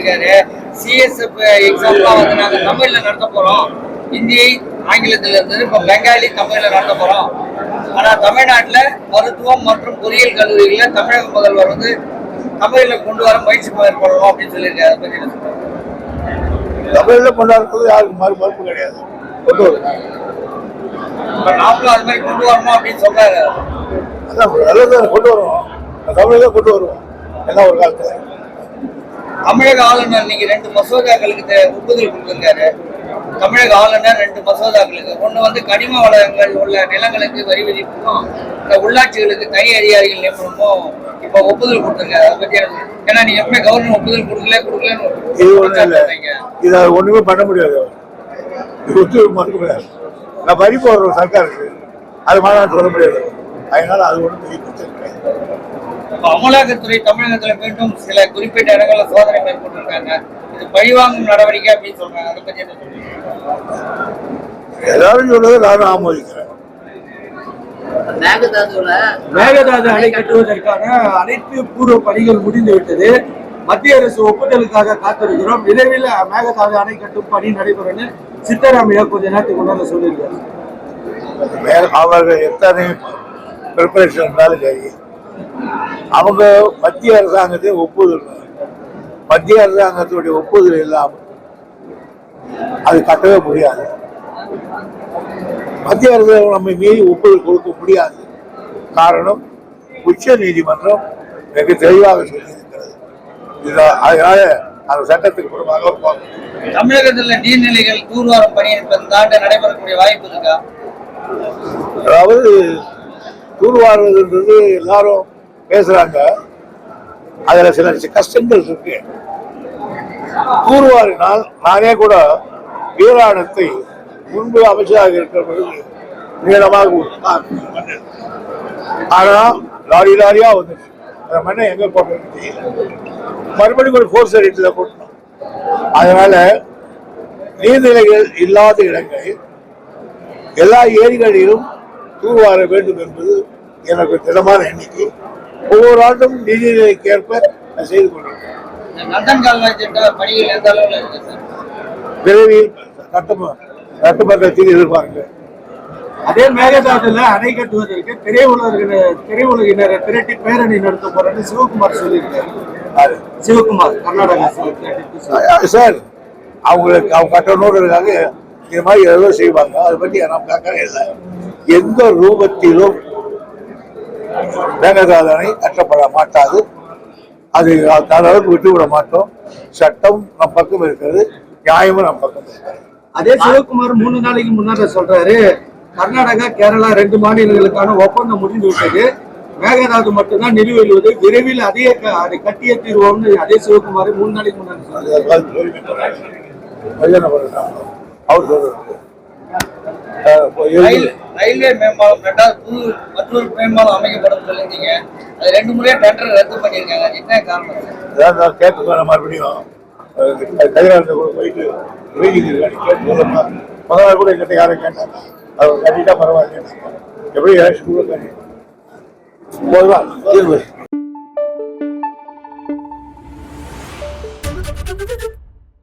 சொல்லியிருக்காரு. சிஎஸ்எஃப் எக்ஸாம்லாம் வந்து நாங்க தமிழ்ல நடத்த போறோம், இந்தியை ஆங்கிலத்துல இருந்து இப்ப பெங்காலி தமிழ்ல நடத்த போறோம். ஆனா தமிழ்நாட்டுல மருத்துவம் மற்றும் பொறியியல் கல்லூரிகள தமிழக முதல்வர் வந்து தமிழ்ல கொண்டு வர முயற்சி மேற்கொள்ளணும் அப்படின்னு சொல்லியிருக்காரு. அதை பத்தி தமிழ்ல கொண்டாடுறது யாருக்கு மறுப்பு கிடையாது, கொண்டு வரும். நாமளும் அது மாதிரி கொண்டு வரணும் அப்படின்னு சொல்றாரு. அதான் நல்லதான் கொண்டு வருவோம், தமிழ்ல கொண்டு வருவோம். என்ன ஒரு காலத்துல தமிழக ஆளுநர் இன்னைக்கு 2 மசோதாக்களுக்கு ஒப்புதல் கொடுத்திருக்காரு. தமிழக ஆளுநர் 2 மசோதாக்களுக்கு, ஒண்ணு வந்து கனிம வளங்கள் உள்ள நிலங்களுக்கு வரி விதிப்பும் இந்த உள்ளாட்சிகளுக்கு தனி அதிகாரிகள் நியமனமும் இப்ப ஒப்புதல் கொடுத்திருக்காரு. அதை பத்தி ஏன்னா நீங்க எப்பவுமே கவர்மெண்ட் ஒப்புதல் கொடுக்கலன்னு இதை ஒண்ணுமே பண்ண முடியாது, மறுக்க முடியாது. நான் வரி போடுறோம் சர்க்காருக்கு, அது மாதிரி சொல்ல முடியாது. அதனால அது ஒன்றும் பெரிய பிரச்சனை கிடையாது. அமலாக்கத்துறை தமிழகத்துல மீண்டும் சில குறிப்பிட்ட இடங்கள்ல சோதனை மேற்கொண்டிருக்காங்க. இது பழிவாங்கும் நடவடிக்கை அப்படின்னு சொல்றாங்க. அதை பத்தி என்ன சொல்றீங்க? எல்லாரும் சொல்றது நானும் ஆமோதிக்கிறேன். மேகதாது அணை கட்டுவதற்கான அனைத்து பூர்வ பணிகள் முடிந்துவிட்டது. மத்திய அரசு ஒப்புதலுக்காக காத்திருக்கிறோம். விரைவில் மேகதாது அணை கட்டும் பணி நடைபெறும் சித்தராமையா கொஞ்ச நேரத்துக்கு முன்னாடி சொல்லியிருக்காரு. அவர்கள் எத்தனை ப்ரிப்பரேஷன் இருந்தாலும் சரி, அவங்க மத்திய அரசாங்கத்தை ஒப்புதல், மத்திய அரசாங்கத்துடைய ஒப்புதல் இல்லாமல் அது கட்டவே முடியாது. மத்திய அரசாங்கம் நம்ம மீறி ஒப்புதல் கொடுக்க முடியாது. காரணம், உச்ச நீதிமன்றம் மிக தெளிவாக சொல்லியிருக்கிறது. அதனால அந்த சட்டத்துக்கு புறமாக தமிழகத்தில் நீர்நிலைகள் தூர்வாரம் பணி நடைபெறக்கூடிய வாய்ப்பு இருக்கா? அதாவது தூர்வாருவதுன்றது எல்லாரும் பேசுறாங்க, அதுல சில கஷ்டங்கள் இருக்கு. தூர்வாரினால் நானே கூட வீராணத்தை முன்பு அமைச்சராக இருக்கிற பொழுது நீளமாக ஆனா லாரி லாரியா வந்துச்சு. அந்த மண்ணை எங்க போட்டோம் தெரியல, மறுபடியும் ஒரு ஃபோர்ஸ் ரேட்ல போட்டோம். அதனால நீர்நிலைகள் இல்லாத இடங்களில் எல்லா ஏரிகளிலும் தூர்வார வேண்டும் என்பது எனக்கு திடமான எண்ணிக்கை. ஒவ்வொரு ஆண்டும் நீர்நிலைக்கு ஏற்ப செய்து கொண்டிருக்கேன். விரைவில் சட்டமன்றத்தில் எதிர்பார்க்கிறேன். அதே மேகதாதுல அணை கட்டுவதற்கு திரையுலகினரை திரட்டி பேரணி நடத்த போறேன்னு சிவகுமார் சொல்லியிருக்காரு. சிவகுமார் கர்நாடகா சார், அவங்களுக்கு அவங்க கட்டணுன்றதுக்காக இது மாதிரி எவ்வளோ செய்வாங்க. அதை பற்றி நாம் கேட்கற இல்லை. எந்த ரூபத்திலும் மேகதாது அணை கட்டப்பட மாட்டாது. அது அளவுக்கு விட்டுவிட மாட்டோம். சட்டம் நம் பக்கம் இருக்கிறது, நியாயமும் நம் பக்கம் இருக்கிறது. அதே சிவகுமார் 3 நாளைக்கு முன்னாடி சொல்றாரு, கர்நாடகா கேரளா 2 மாநிலங்களுக்கான ஒப்பந்தம் முடிந்து விட்டது, மேகதாது மட்டும்தான் நிலுவையில், விரைவில் அதை கட்டிய தீர்வோம்னு அதே சிவகுமார் 3 நாளைக்கு முன்னாடி அவர் சொல்றாரு. ரயில்வே மேம்பாலம் மற்றொரு மேம்பாலம் அமைக்கப்படும் சொல்லிருந்தீங்க. அது 2 முறையா டெண்டர் ரத்து பண்ணிருக்காங்க. என்ன காரணம்? கேட்டு மறுபடியும் கைராளத்தை கூட போயிட்டு முதல்ல கூட எங்கிட்ட யாரும் கேட்டாங்க, அவர் கட்டிட்டா பரவாயில்ல, எப்படி எலெக்ஷன் கூட போதுதான் தீர்வு.